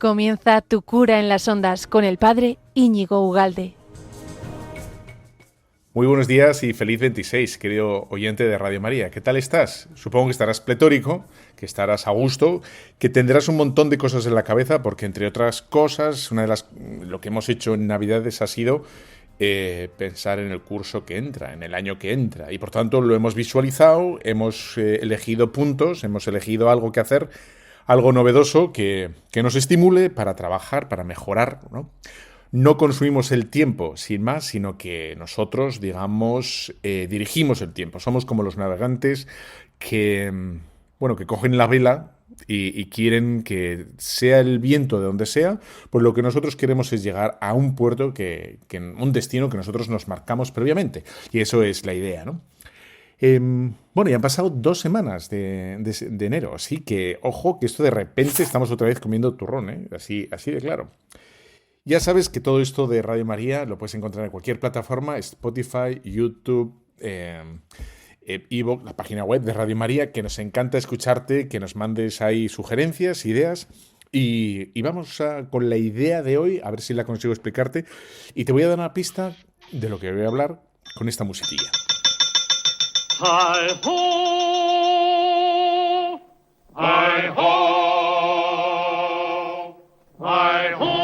Comienza Tu cura en las ondas con el padre Íñigo Ugalde. Muy buenos días y feliz 26, querido oyente de Radio María. ¿Qué tal estás? Supongo que estarás pletórico, que estarás a gusto, que tendrás un montón de cosas en la cabeza, porque entre otras cosas, lo que hemos hecho en Navidades ha sido pensar en el curso que entra, en el año que entra. Y por tanto lo hemos visualizado, hemos elegido puntos, hemos elegido algo que hacer, algo novedoso que nos estimule para trabajar, para mejorar, ¿no? No consumimos el tiempo sin más, sino que nosotros, digamos, dirigimos el tiempo. Somos como los navegantes que cogen la vela y quieren que sea el viento de donde sea, pues lo que nosotros queremos es llegar a un puerto, un destino que nosotros nos marcamos previamente. Y eso es la idea, ¿no? Ya han pasado 2 semanas de enero, así que, ojo, que esto de repente estamos otra vez comiendo turrón, ¿eh? Así de claro. Ya sabes que todo esto de Radio María lo puedes encontrar en cualquier plataforma, Spotify, YouTube, iVoox, la página web de Radio María, que nos encanta escucharte, que nos mandes ahí sugerencias, ideas. Y vamos con la idea de hoy, a ver si la consigo explicarte. Y te voy a dar una pista de lo que voy a hablar con esta musiquilla. Hi ho, hi ho, hi ho.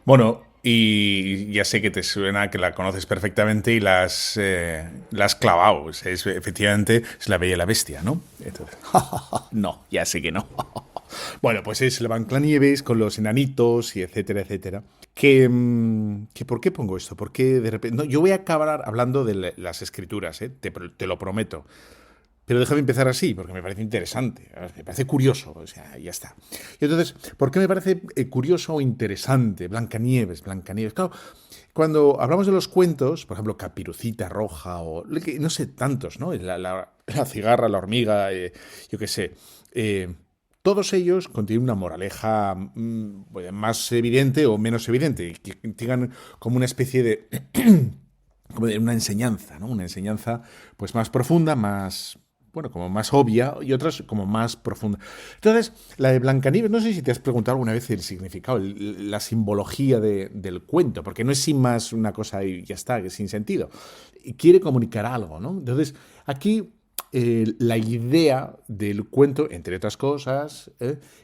Bueno, y ya sé que te suena, que la conoces perfectamente y la has clavado. Efectivamente, es La Bella y la Bestia, ¿no? Entonces, no, ya sé que no. Bueno, pues es la Blancanieves con los enanitos y etcétera, etcétera. ¿Por qué pongo esto? ¿Por qué de repente? No, yo voy a acabar hablando de las escrituras, te lo prometo. Pero déjame empezar así, porque me parece interesante, me parece curioso, o sea, ya está. Y entonces, ¿por qué me parece curioso o interesante? Blancanieves. Claro, cuando hablamos de los cuentos, por ejemplo, Caperucita Roja o, no sé, tantos, ¿no? La cigarra, la hormiga, yo qué sé. Todos ellos contienen una moraleja más evidente o menos evidente, que tengan como una especie de como de una enseñanza, ¿no? Una enseñanza pues más profunda, como más obvia, y otras como más profunda. Entonces, la de Blancanieves, no sé si te has preguntado alguna vez el significado, la simbología del cuento, porque no es sin más una cosa y ya está, que es sin sentido. Y quiere comunicar algo, ¿no? Entonces, aquí la idea del cuento, entre otras cosas,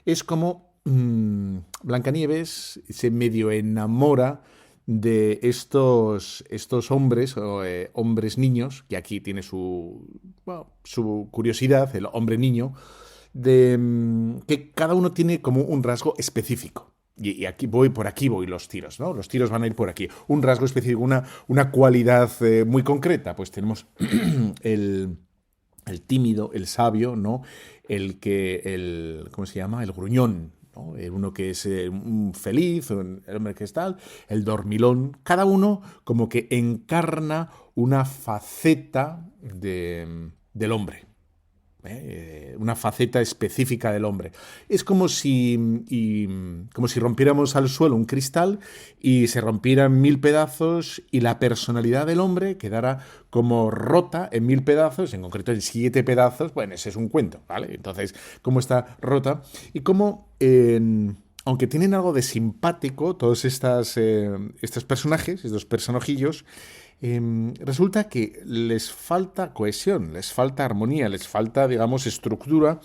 es como Blancanieves se medio enamora de estos hombres, hombres niños, que aquí tiene su curiosidad, el hombre niño, que cada uno tiene como un rasgo específico. Y por aquí voy los tiros, ¿no? Los tiros van a ir por aquí. Un rasgo específico, una cualidad muy concreta. Pues tenemos el tímido, el sabio, ¿no? ¿Cómo se llama? El gruñón, ¿no? Uno que es un feliz, el hombre que es tal, el dormilón. Cada uno como que encarna una faceta del hombre. Una faceta específica del hombre. Es como si rompiéramos al suelo un cristal y se rompiera en 1000 pedazos y la personalidad del hombre quedara como rota en 1000 pedazos, en concreto en 7 pedazos. Bueno, ese es un cuento, ¿vale? Entonces, cómo está rota y cómo, aunque tienen algo de simpático todos estos personajes, estos personajillos, resulta que les falta cohesión, les falta armonía, les falta, digamos, estructura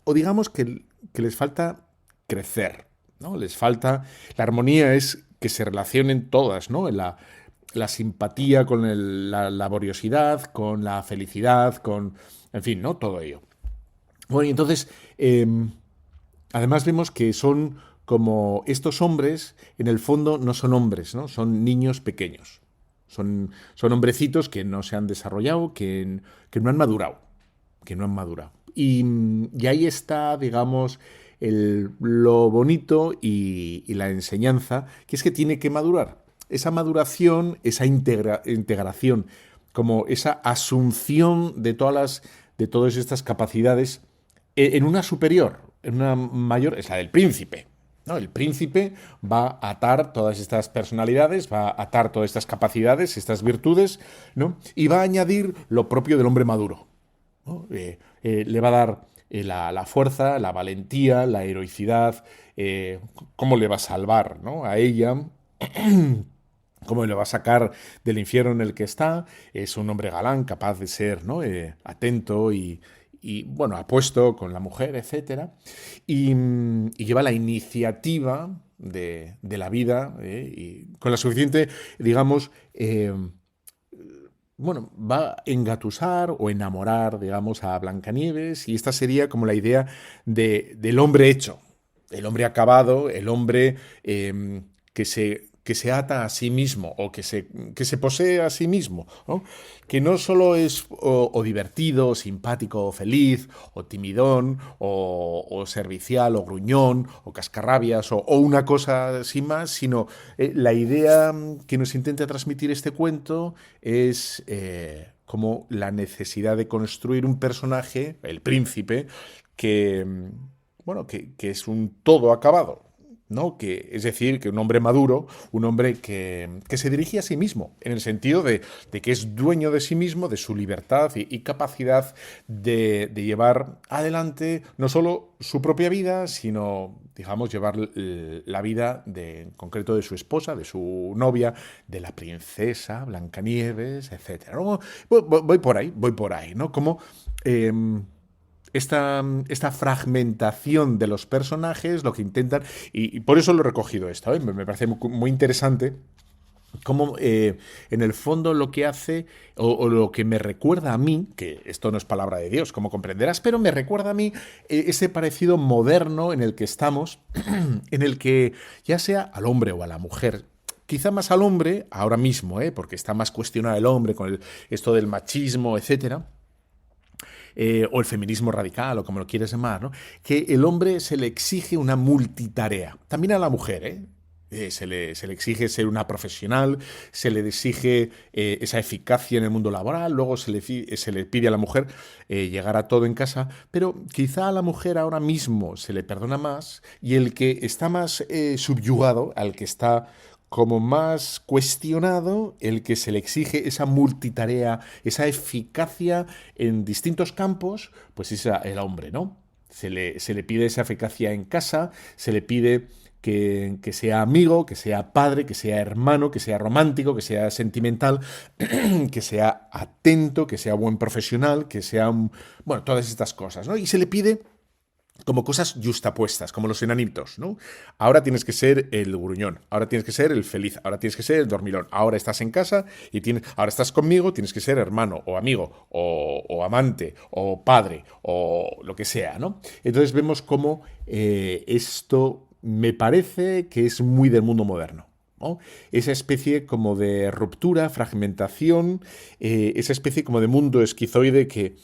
o digamos que les falta crecer, ¿no? Les falta, la armonía es que se relacionen todas, ¿no? La simpatía con la laboriosidad, con la felicidad, en fin, ¿no? Todo ello. Bueno, y entonces, además vemos que son como estos hombres, en el fondo no son hombres, ¿no? Son niños pequeños. Son hombrecitos que no se han desarrollado, que no han madurado. Y ahí está, digamos, lo bonito y la enseñanza, que es que tiene que madurar. Esa maduración, esa integración, como esa asunción de todas estas capacidades en una superior, en una mayor, es la del príncipe, ¿no? El príncipe va a atar todas estas personalidades, va a atar todas estas capacidades, estas virtudes, ¿no? Y va a añadir lo propio del hombre maduro, ¿no? Le va a dar la fuerza, la valentía, la heroicidad, cómo le va a salvar, ¿no? A ella, cómo le va a sacar del infierno en el que está. Es un hombre galán, capaz de ser, ¿no? Atento y, bueno, apuesto con la mujer, etcétera, y lleva la iniciativa de la vida, y con la suficiente, digamos, bueno, va a engatusar o enamorar, digamos, a Blancanieves, y esta sería como la idea del hombre hecho, el hombre acabado, el hombre que se ata a sí mismo o que se posee a sí mismo, ¿no? Que no solo es o divertido, o simpático, o feliz, o timidón, o servicial, o gruñón, o cascarrabias, o una cosa sin más, sino la idea que nos intenta transmitir este cuento es como la necesidad de construir un personaje, el príncipe, que, bueno, que es un todo acabado, ¿no? Es decir, que un hombre maduro, un hombre que se dirige a sí mismo, en el sentido de que es dueño de sí mismo, de su libertad y capacidad de llevar adelante no solo su propia vida, sino, digamos, llevar la vida en concreto de su esposa, de su novia, de la princesa Blancanieves, etc. ¿No? Voy por ahí, ¿no? Como esta fragmentación de los personajes, lo que intentan, y por eso lo he recogido esto, ¿eh? Me parece muy interesante cómo en el fondo lo que hace, o lo que me recuerda a mí, que esto no es palabra de Dios, como comprenderás, pero me recuerda a mí ese parecido moderno en el que estamos, en el que ya sea al hombre o a la mujer, quizá más al hombre, ahora mismo, porque está más cuestionado el hombre con esto del machismo, etcétera, o el feminismo radical, o como lo quieras llamar, ¿no? Que el hombre se le exige una multitarea. También a la mujer, se le exige ser una profesional, se le exige esa eficacia en el mundo laboral, luego se le pide a la mujer llegar a todo en casa, pero quizá a la mujer ahora mismo se le perdona más, y el que está más subyugado, al que está como más cuestionado, el que se le exige esa multitarea, esa eficacia en distintos campos, pues es el hombre, ¿no? Se le pide esa eficacia en casa, se le pide que sea amigo, que sea padre, que sea hermano, que sea romántico, que sea sentimental, que sea atento, que sea buen profesional, que sea bueno, todas estas cosas, ¿no? Y se le pide como cosas yustapuestas, como los enanitos, ¿no? Ahora tienes que ser el gruñón, ahora tienes que ser el feliz, ahora tienes que ser el dormilón, ahora estás en casa y ahora estás conmigo, tienes que ser hermano o amigo o amante o padre o lo que sea, ¿no? Entonces vemos cómo esto me parece que es muy del mundo moderno, ¿no? Esa especie como de ruptura, fragmentación, esa especie como de mundo esquizoide que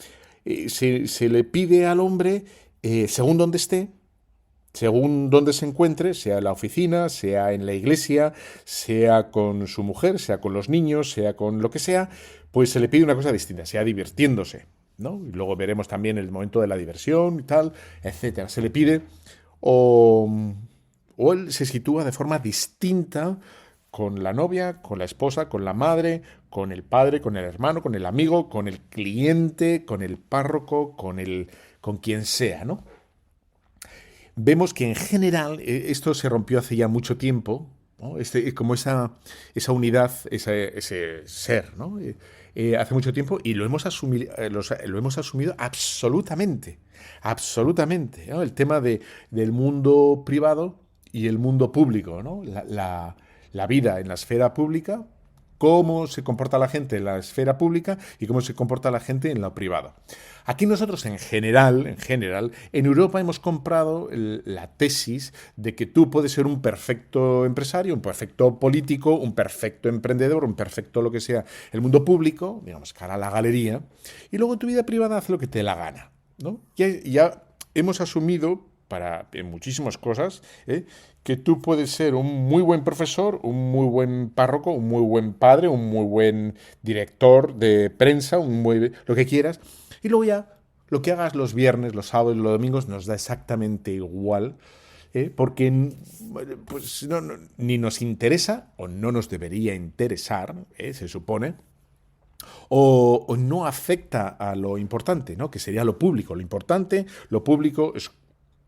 se le pide al hombre según donde esté, según donde se encuentre, sea en la oficina, sea en la iglesia, sea con su mujer, sea con los niños, sea con lo que sea, pues se le pide una cosa distinta, sea divirtiéndose, ¿no? Y luego veremos también el momento de la diversión y tal, etcétera. Se le pide o él se sitúa de forma distinta con la novia, con la esposa, con la madre, con el padre, con el hermano, con el amigo, con el cliente, con el párroco, con quien sea, ¿no? Vemos que en general esto se rompió hace ya mucho tiempo, ¿no? Como esa unidad, ese ser, ¿no? Hace mucho tiempo, y lo hemos asumido absolutamente, absolutamente, ¿no? El tema del mundo privado y el mundo público, ¿no? La vida en la esfera pública, cómo se comporta la gente en la esfera pública y cómo se comporta la gente en lo privado. Aquí nosotros en general, en Europa hemos comprado la tesis de que tú puedes ser un perfecto empresario, un perfecto político, un perfecto emprendedor, un perfecto lo que sea, el mundo público, digamos, cara a la galería, y luego en tu vida privada haz lo que te dé la gana, ¿no? Ya hemos asumido en muchísimas cosas, que tú puedes ser un muy buen profesor, un muy buen párroco, un muy buen padre, un muy buen director de prensa, lo que quieras, y luego ya lo que hagas los viernes, los sábados y los domingos nos da exactamente igual, porque pues, ni nos interesa o no nos debería interesar, se supone, o no afecta a lo importante, ¿no? Que sería lo público. Lo público es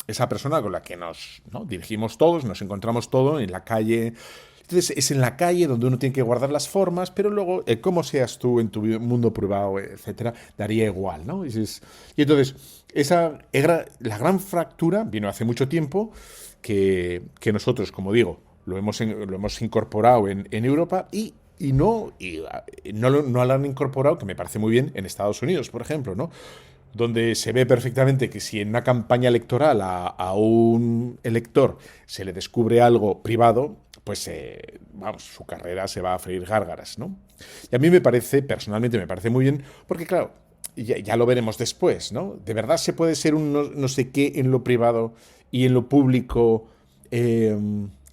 esa persona con la que nos, ¿no?, dirigimos todos, nos encontramos todos en la calle. Entonces es en la calle donde uno tiene que guardar las formas, pero luego, cómo seas tú en tu mundo privado, etcétera, daría igual, ¿no? Y entonces, la gran fractura vino hace mucho tiempo que nosotros, como digo, lo hemos incorporado en Europa y no lo han incorporado, que me parece muy bien, en Estados Unidos, por ejemplo, ¿no? Donde se ve perfectamente que si en una campaña electoral a un elector se le descubre algo privado, pues su carrera se va a freír gárgaras, ¿no? Y a mí personalmente me parece muy bien, porque claro, ya lo veremos después, ¿no? ¿De verdad se puede ser un no sé qué en lo privado y en lo público?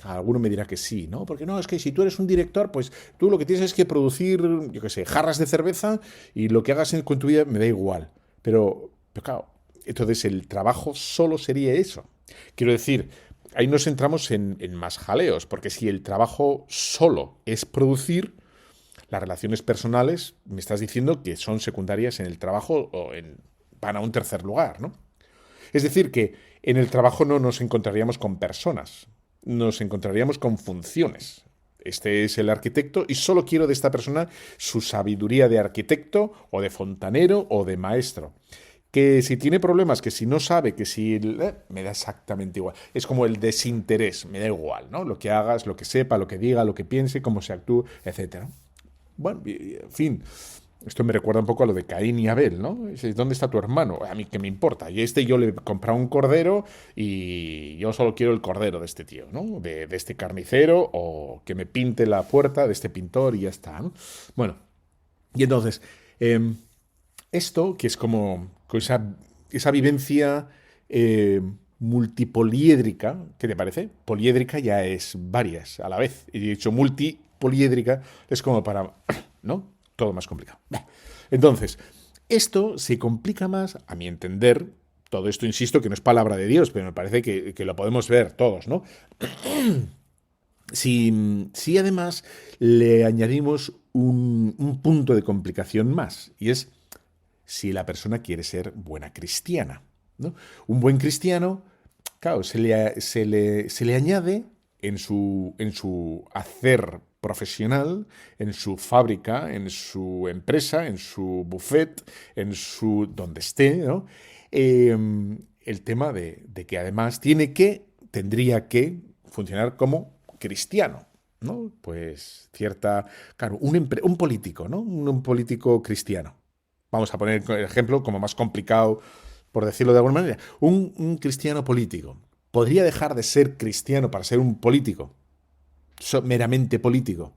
Alguno me dirá que sí, ¿no? Porque no, es que si tú eres un director, pues tú lo que tienes es que producir, yo qué sé, jarras de cerveza y lo que hagas con tu vida me da igual. Pero claro, entonces el trabajo solo sería eso. Quiero decir, ahí nos entramos en más jaleos, porque si el trabajo solo es producir, las relaciones personales me estás diciendo que son secundarias en el trabajo o van a un tercer lugar, ¿no? Es decir, que en el trabajo no nos encontraríamos con personas, nos encontraríamos con funciones. Este es el arquitecto y solo quiero de esta persona su sabiduría de arquitecto o de fontanero o de maestro. Que si tiene problemas, que si no sabe, que si... me da exactamente igual. Es como el desinterés, me da igual, ¿no? Lo que hagas, lo que sepa, lo que diga, lo que piense, cómo se actúe, etc. Bueno, en fin, esto me recuerda un poco a lo de Caín y Abel, ¿no? ¿Dónde está tu hermano? A mí qué me importa. Y yo le he comprado un cordero y yo solo quiero el cordero de este tío, ¿no? De este carnicero, o que me pinte la puerta de este pintor y ya está, ¿no? Bueno, y entonces, esto que es como esa vivencia multipoliédrica, ¿qué te parece? Poliédrica ya es varias a la vez. Y de hecho, multipoliédrica es como para... ¿no? Todo más complicado. Entonces, esto se complica más, a mi entender. Todo esto, insisto, que no es palabra de Dios, pero me parece que lo podemos ver todos, ¿no? Si además le añadimos un punto de complicación más, y es si la persona quiere ser buena cristiana, ¿no? Un buen cristiano, claro, se le añade en su hacer profesional, en su fábrica, en su empresa, en su buffet, donde esté, ¿no? El tema de que además tendría que funcionar como cristiano, ¿no? Pues claro, un político, ¿no? Un político cristiano. Vamos a poner el ejemplo como más complicado, por decirlo de alguna manera. Un cristiano político podría dejar de ser cristiano para ser un político, meramente político.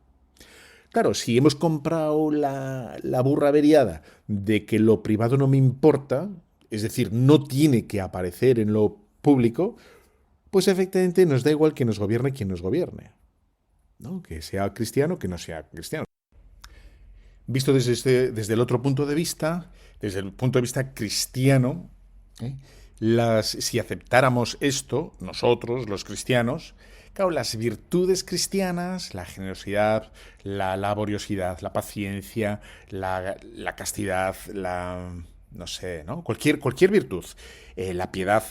Claro, si hemos comprado la burra averiada de que lo privado no me importa, es decir, no tiene que aparecer en lo público, pues efectivamente nos da igual que nos gobierne quien nos gobierne, ¿no? Que sea cristiano, que no sea cristiano. Visto desde el otro punto de vista, desde el punto de vista cristiano, si aceptáramos esto, nosotros, los cristianos, claro, las virtudes cristianas, la generosidad, la laboriosidad, la paciencia, la castidad, no sé, ¿no? Cualquier virtud, la piedad,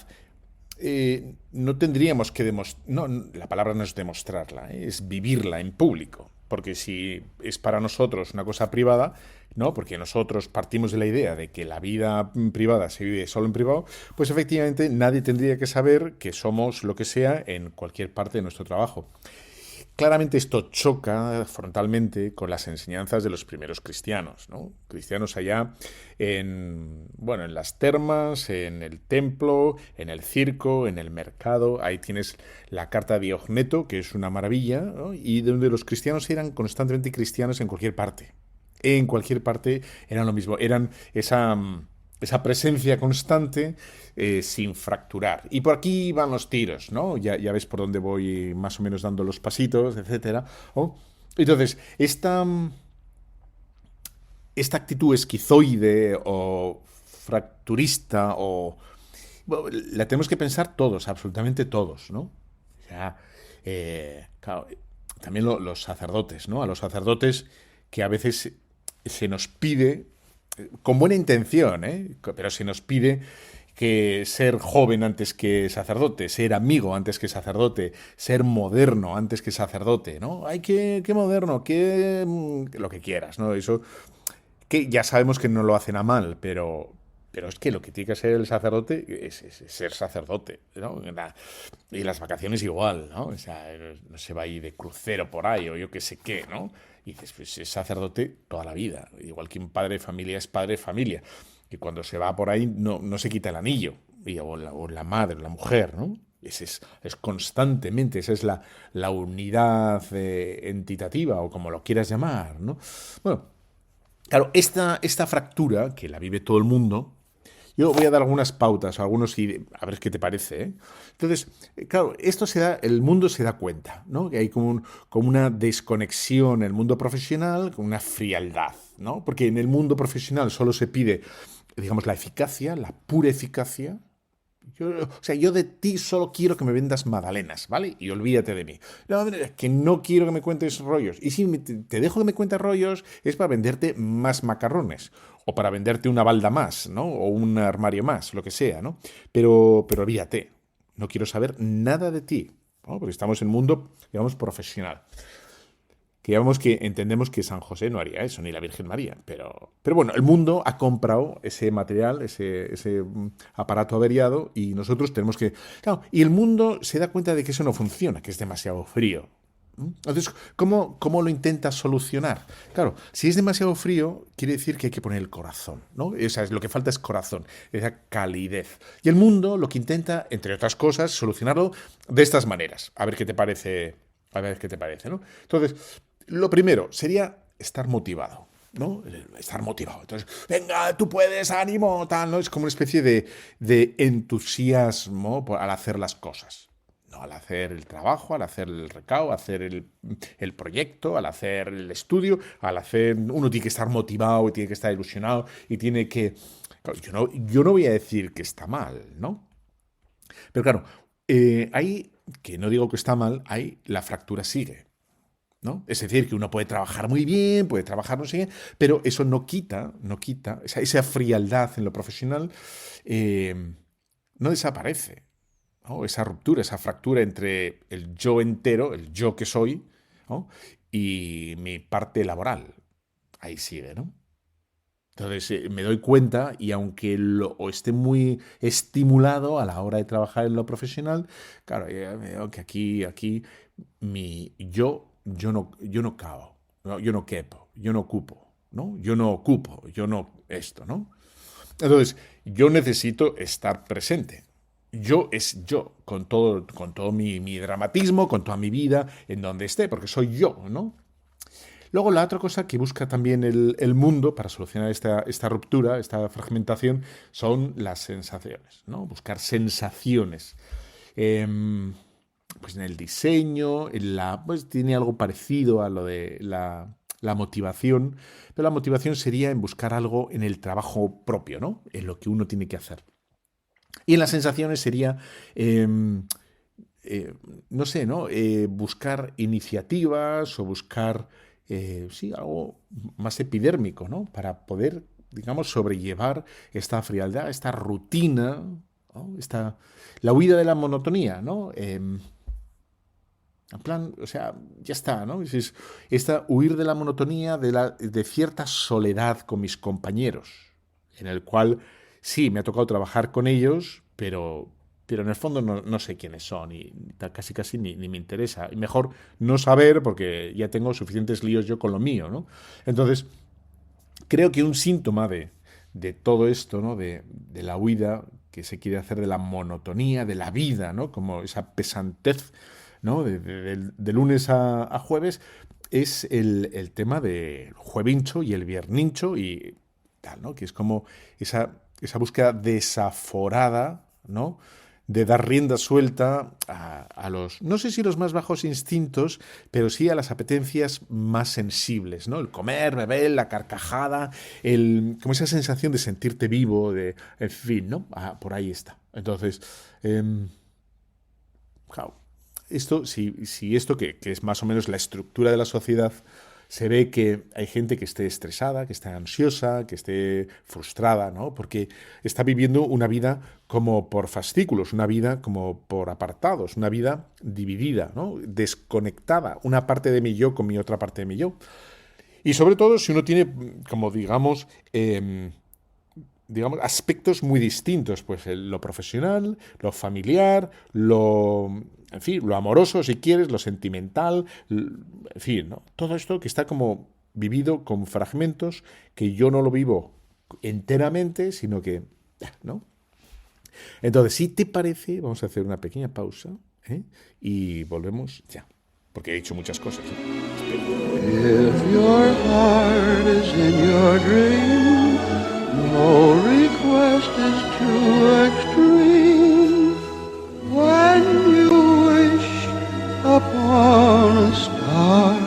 no tendríamos que no, la palabra no es demostrarla, es vivirla en público. Porque si es para nosotros una cosa privada, ¿no? Porque nosotros partimos de la idea de que la vida privada se vive solo en privado, pues efectivamente nadie tendría que saber que somos lo que sea en cualquier parte de nuestro trabajo. Claramente esto choca frontalmente con las enseñanzas de los primeros cristianos, ¿no? Cristianos allá en las termas, en el templo, en el circo, en el mercado. Ahí tienes la carta de Diogneto, que es una maravilla, ¿no? Y donde los cristianos eran constantemente cristianos en cualquier parte. En cualquier parte eran lo mismo. Eran esa presencia constante sin fracturar. Y por aquí van los tiros, ¿no? Ya ves por dónde voy más o menos dando los pasitos, etcétera, ¿no? Entonces, esta actitud esquizoide o fracturista o bueno, la tenemos que pensar todos, absolutamente todos, ¿no? O sea, claro, también los sacerdotes, ¿no? A los sacerdotes que a veces se nos pide, con buena intención, ¿eh? Pero se nos pide que ser joven antes que sacerdote, ser amigo antes que sacerdote, ser moderno antes que sacerdote, ¿no? Ay, qué moderno, lo que quieras, ¿no? Eso que ya sabemos que no lo hacen a mal, pero es que lo que tiene que ser el sacerdote es ser sacerdote, ¿no? Y las vacaciones igual, ¿no? O sea, no se va a ir de crucero por ahí o yo qué sé qué, ¿no? Y dices, pues es sacerdote toda la vida, igual que un padre de familia es padre de familia, y cuando se va por ahí no se quita el anillo, o la madre, la mujer, ¿no? Es constantemente, esa es la unidad entitativa, o como lo quieras llamar, ¿no? Bueno, claro, esta fractura, que la vive todo el mundo, yo voy a dar algunas pautas, algunos y a ver qué te parece, ¿eh? Entonces, claro, el mundo se da cuenta, ¿no? Que hay como una desconexión en el mundo profesional, con una frialdad, ¿no? Porque en el mundo profesional solo se pide, digamos, la eficacia, la pura eficacia. Yo de ti solo quiero que me vendas magdalenas, ¿vale? Y olvídate de mí. No, es que no quiero que me cuentes rollos. Y si te dejo que me cuentes rollos, es para venderte más macarrones. O para venderte una balda más, ¿no? O un armario más, lo que sea, ¿no? Pero olvídate. No quiero saber nada de ti, ¿no? Porque estamos en un mundo, digamos, profesional. Que digamos que entendemos que San José no haría eso, ni la Virgen María. Pero bueno, el mundo ha comprado ese material, ese aparato averiado, y nosotros tenemos que... Claro, y el mundo se da cuenta de que eso no funciona, que es demasiado frío. Entonces, ¿cómo lo intentas solucionar? Claro, si es demasiado frío, quiere decir que hay que poner el corazón, ¿no? O sea, lo que falta es corazón, esa calidez. Y el mundo lo que intenta, entre otras cosas, solucionarlo de estas maneras. A ver qué te parece, ¿no? Entonces, lo primero sería estar motivado, ¿no? Estar motivado. Entonces, venga, tú puedes, ánimo, tal, ¿no? Es como una especie de entusiasmo al hacer las cosas. No, al hacer el trabajo, al hacer el recao, al hacer el proyecto, al hacer el estudio, uno tiene que estar motivado y tiene que estar ilusionado y tiene que... Claro, yo no voy a decir que está mal, ¿no? Pero claro, ahí, que no digo que está mal, ahí la fractura sigue, ¿no? Es decir, que uno puede trabajar muy bien, puede trabajar no sé qué, pero eso no quita esa frialdad en lo profesional, no desaparece, ¿no? Esa ruptura, esa fractura entre el yo entero, el yo que soy, ¿no? Y mi parte laboral. Ahí sigue, ¿no? Entonces me doy cuenta y aunque o esté muy estimulado a la hora de trabajar en lo profesional, claro, ya veo que aquí yo no cago, ¿no? Yo no quepo, yo no ocupo, ¿no? Yo no ocupo, yo no esto, ¿no? Entonces, yo necesito estar presente. Yo es yo, con todo mi dramatismo, con toda mi vida, en donde esté, porque soy yo, ¿no? Luego, la otra cosa que busca también el mundo para solucionar esta ruptura, esta fragmentación, son las sensaciones, ¿no? Buscar sensaciones. Pues en el diseño, pues tiene algo parecido a lo de la motivación, pero la motivación sería en buscar algo en el trabajo propio, ¿no? En lo que uno tiene que hacer. Y en las sensaciones sería, no sé, ¿no? Buscar iniciativas o buscar, sí, algo más epidérmico, ¿no? Para poder, digamos, sobrellevar esta frialdad, esta rutina, ¿no? La huida de la monotonía, ¿no? En plan, o sea, ya está, ¿no? Huir de la monotonía, de cierta soledad con mis compañeros, en el cual sí, me ha tocado trabajar con ellos, pero en el fondo no sé quiénes son y casi ni me interesa. Y mejor no saber porque ya tengo suficientes líos yo con lo mío, ¿no? Entonces, creo que un síntoma de todo esto, ¿no? De la huida que se quiere hacer de la monotonía, de la vida, ¿no? Como esa pesantez, ¿no? De lunes a jueves, es el tema del juevincho y el viernincho y tal, ¿no? Que es como esa búsqueda desaforada, ¿no? De dar rienda suelta a los, no sé si los más bajos instintos, pero sí a las apetencias más sensibles, ¿no? El comer, beber, la carcajada, como esa sensación de sentirte vivo, en fin, ¿no? Por ahí está. Entonces, claro, si esto que es más o menos la estructura de la sociedad, se ve que hay gente que esté estresada, que esté ansiosa, que esté frustrada, ¿no? Porque está viviendo una vida como por fascículos, una vida como por apartados, una vida dividida, ¿no? Desconectada, una parte de mi yo con mi otra parte de mi yo. Y sobre todo si uno tiene, como digamos, aspectos muy distintos, pues lo profesional, lo familiar, en fin, lo amoroso, si quieres, lo sentimental, en fin, ¿no? Todo esto que está como vivido con fragmentos que yo no lo vivo enteramente, sino que, ¿no? Entonces, si te parece, vamos a hacer una pequeña pausa, ¿eh? Y volvemos ya, porque he dicho muchas cosas, ¿eh? If your heart is in your dream, no request is too extreme. When you wish upon a star,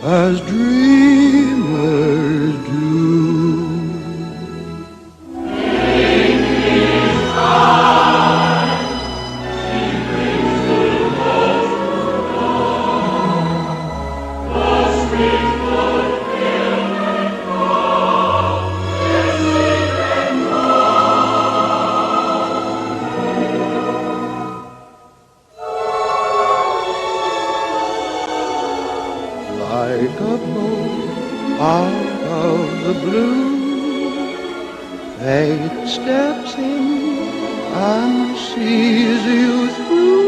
as dreamers do. Like a boat out of the blue, fate steps in and sees you through.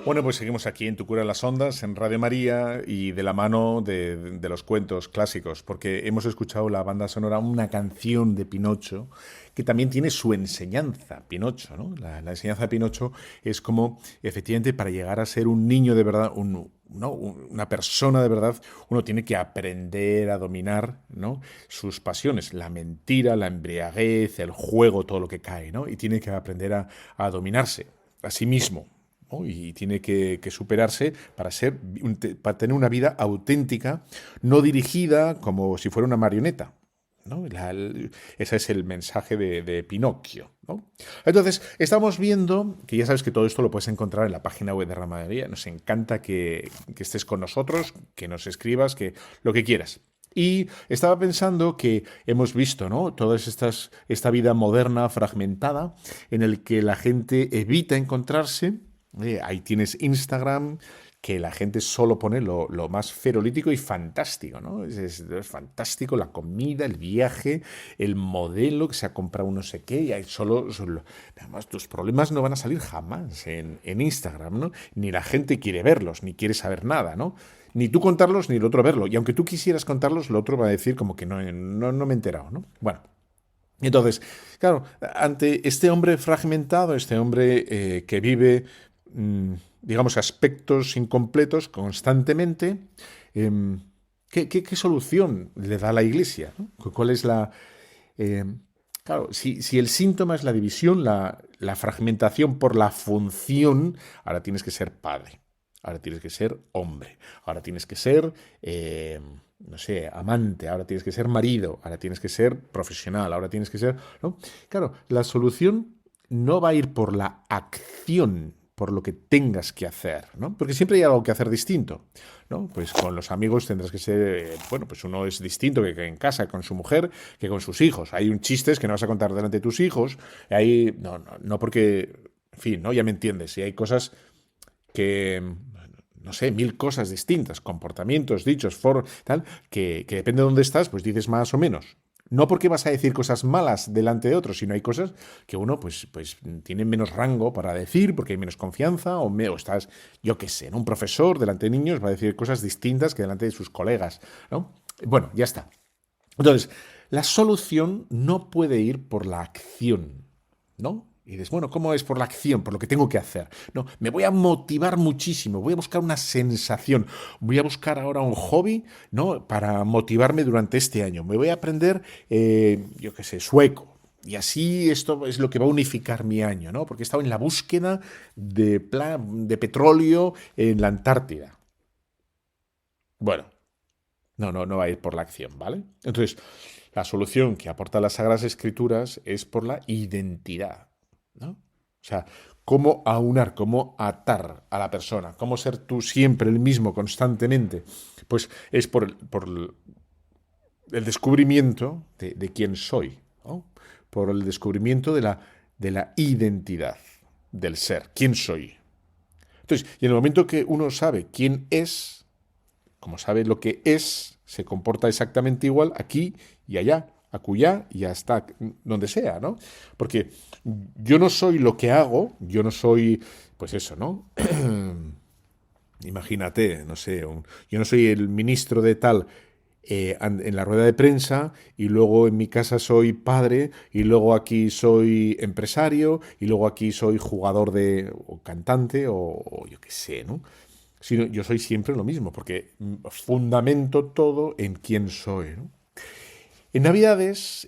Bueno, pues seguimos aquí en Tu Cura en las Ondas, en Radio María, y de la mano de los cuentos clásicos, porque hemos escuchado la banda sonora, una canción de Pinocho, que también tiene su enseñanza, Pinocho, ¿no? La enseñanza de Pinocho es como, efectivamente, para llegar a ser un niño de verdad, una persona de verdad, uno tiene que aprender a dominar, ¿no? Sus pasiones, la mentira, la embriaguez, el juego, todo lo que cae, ¿no? Y tiene que aprender a dominarse a sí mismo, ¿no? Y tiene que superarse para tener una vida auténtica, no dirigida como si fuera una marioneta, ¿no? Ese es el mensaje de Pinocchio, ¿no? Entonces, estamos viendo que ya sabes que todo esto lo puedes encontrar en la página web de Radio María. Nos encanta que estés con nosotros, que nos escribas, que lo que quieras. Y estaba pensando que hemos visto, ¿no? Esta vida moderna, fragmentada, en el que la gente evita encontrarse. Ahí tienes Instagram, que la gente solo pone lo más ferolítico y fantástico, ¿no? Es fantástico la comida, el viaje, el modelo que se ha comprado un no sé qué, y hay además, tus problemas no van a salir jamás en Instagram, ¿no? Ni la gente quiere verlos, ni quiere saber nada, ¿no? Ni tú contarlos, ni el otro verlo. Y aunque tú quisieras contarlos, el otro va a decir como que no me he enterado, ¿no? Bueno. Entonces, claro, ante este hombre fragmentado, este hombre que vive, digamos, aspectos incompletos constantemente, ¿qué solución le da la Iglesia, ¿no? ¿Cuál es la...? Claro, si el síntoma es la división, la fragmentación por la función, ahora tienes que ser padre, ahora tienes que ser hombre, ahora tienes que ser... no sé, amante, ahora tienes que ser marido, ahora tienes que ser profesional, ahora tienes que ser... ¿no? Claro, la solución no va a ir por la acción, por lo que tengas que hacer, ¿no? Porque siempre hay algo que hacer distinto, ¿no? Pues con los amigos tendrás que ser... bueno, pues uno es distinto que en casa, con su mujer, que con sus hijos. Hay chistes que no vas a contar delante de tus hijos, hay... No porque... En fin, ¿no? Ya me entiendes. Y hay cosas que... no sé, 1000 cosas distintas, comportamientos, dichos, tal, que depende de dónde estás, pues dices más o menos. No porque vas a decir cosas malas delante de otros, sino hay cosas que uno pues tiene menos rango para decir, porque hay menos confianza, o estás, yo qué sé, ¿no? Un profesor delante de niños va a decir cosas distintas que delante de sus colegas, ¿no? Bueno, ya está. Entonces, la solución no puede ir por la acción, ¿no? Y dices, bueno, ¿cómo es? Por la acción, por lo que tengo que hacer. No, me voy a motivar muchísimo, voy a buscar una sensación, voy a buscar ahora un hobby, ¿no? Para motivarme durante este año. Me voy a aprender, yo qué sé, sueco. Y así esto es lo que va a unificar mi año, ¿no? Porque he estado en la búsqueda de petróleo en la Antártida. Bueno, no va a ir por la acción, ¿vale? Entonces, la solución que aporta las Sagradas Escrituras es por la identidad, ¿no? O sea, cómo aunar, cómo atar a la persona, cómo ser tú siempre el mismo constantemente. Pues es por el descubrimiento de quién soy, ¿no? Por el descubrimiento de la identidad del ser, quién soy. Entonces, y en el momento que uno sabe quién es, como sabe lo que es, se comporta exactamente igual aquí y allá, acullá y hasta donde sea, ¿no? Porque yo no soy lo que hago, yo no soy, pues eso, ¿no? Imagínate, no sé, yo no soy el ministro de tal en la rueda de prensa y luego en mi casa soy padre y luego aquí soy empresario y luego aquí soy jugador o cantante o yo qué sé, ¿no? Sino yo soy siempre lo mismo, porque fundamento todo en quién soy, ¿no? En Navidades,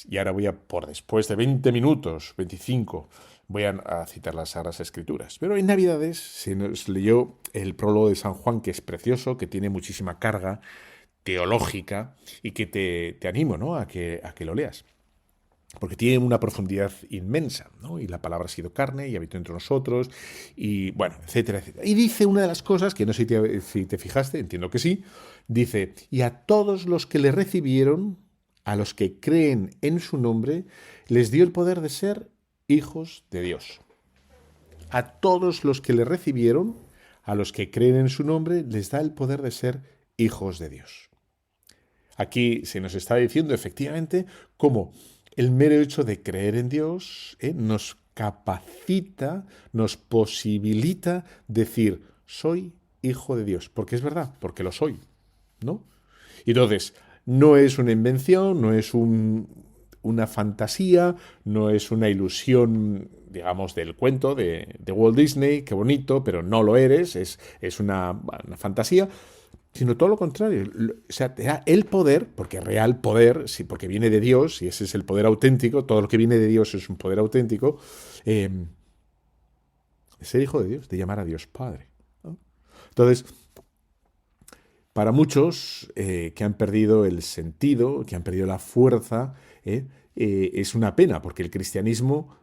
y ahora por después de 20 minutos, 25, voy a citar las Sagradas Escrituras, pero en Navidades se nos leyó el prólogo de San Juan, que es precioso, que tiene muchísima carga teológica y que te animo, ¿no? a que lo leas. Porque tiene una profundidad inmensa, ¿no? Y la palabra ha sido carne y habitó entre nosotros, y bueno, etcétera, etcétera. Y dice una de las cosas, que no sé si te fijaste, entiendo que sí, dice, y a todos los que le recibieron, a los que creen en su nombre, les dio el poder de ser hijos de Dios. A todos los que le recibieron, a los que creen en su nombre, les da el poder de ser hijos de Dios. Aquí se nos está diciendo efectivamente cómo el mero hecho de creer en Dios nos capacita, nos posibilita decir, soy hijo de Dios, porque es verdad, porque lo soy, ¿no? Y entonces, no es una invención, no es una fantasía, no es una ilusión, digamos, del cuento de Walt Disney, qué bonito, pero no lo eres, es una fantasía, sino todo lo contrario. O sea, te da el poder, porque real poder, sí, porque viene de Dios, y ese es el poder auténtico, todo lo que viene de Dios es un poder auténtico, de ser hijo de Dios, de llamar a Dios Padre, ¿no? Entonces, para muchos que han perdido el sentido, que han perdido la fuerza, es una pena, porque el cristianismo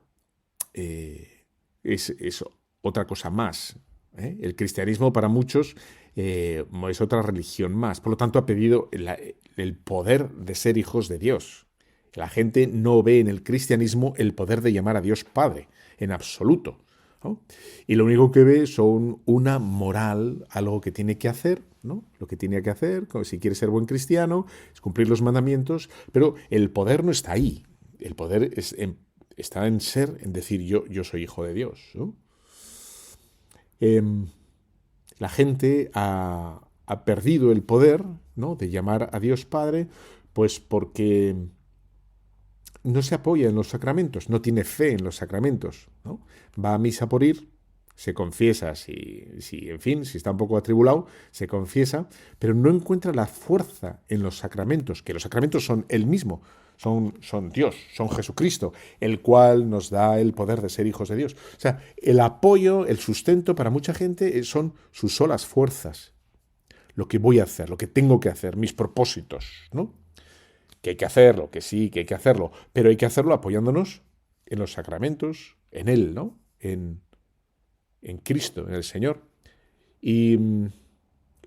es otra cosa más. El cristianismo para muchos es otra religión más. Por lo tanto, ha perdido el poder de ser hijos de Dios. La gente no ve en el cristianismo el poder de llamar a Dios Padre, en absoluto, ¿no? Y lo único que ve son una moral, algo que tiene que hacer, ¿no? Lo que tiene que hacer, si quiere ser buen cristiano, es cumplir los mandamientos, pero el poder no está ahí. El poder está en ser, en decir yo soy hijo de Dios, ¿no? La gente ha perdido el poder, ¿no? De llamar a Dios Padre, pues porque no se apoya en los sacramentos, no tiene fe en los sacramentos, ¿no? Va a misa por ir, se confiesa, en fin, si está un poco atribulado, se confiesa, pero no encuentra la fuerza en los sacramentos, que los sacramentos son Él mismo, son Dios, son Jesucristo, el cual nos da el poder de ser hijos de Dios. O sea, el apoyo, el sustento para mucha gente son sus solas fuerzas, lo que voy a hacer, lo que tengo que hacer, mis propósitos, ¿no? Que hay que hacerlo, que sí, que hay que hacerlo, pero hay que hacerlo apoyándonos en los sacramentos, en Él, ¿no? En Cristo, en el Señor. Y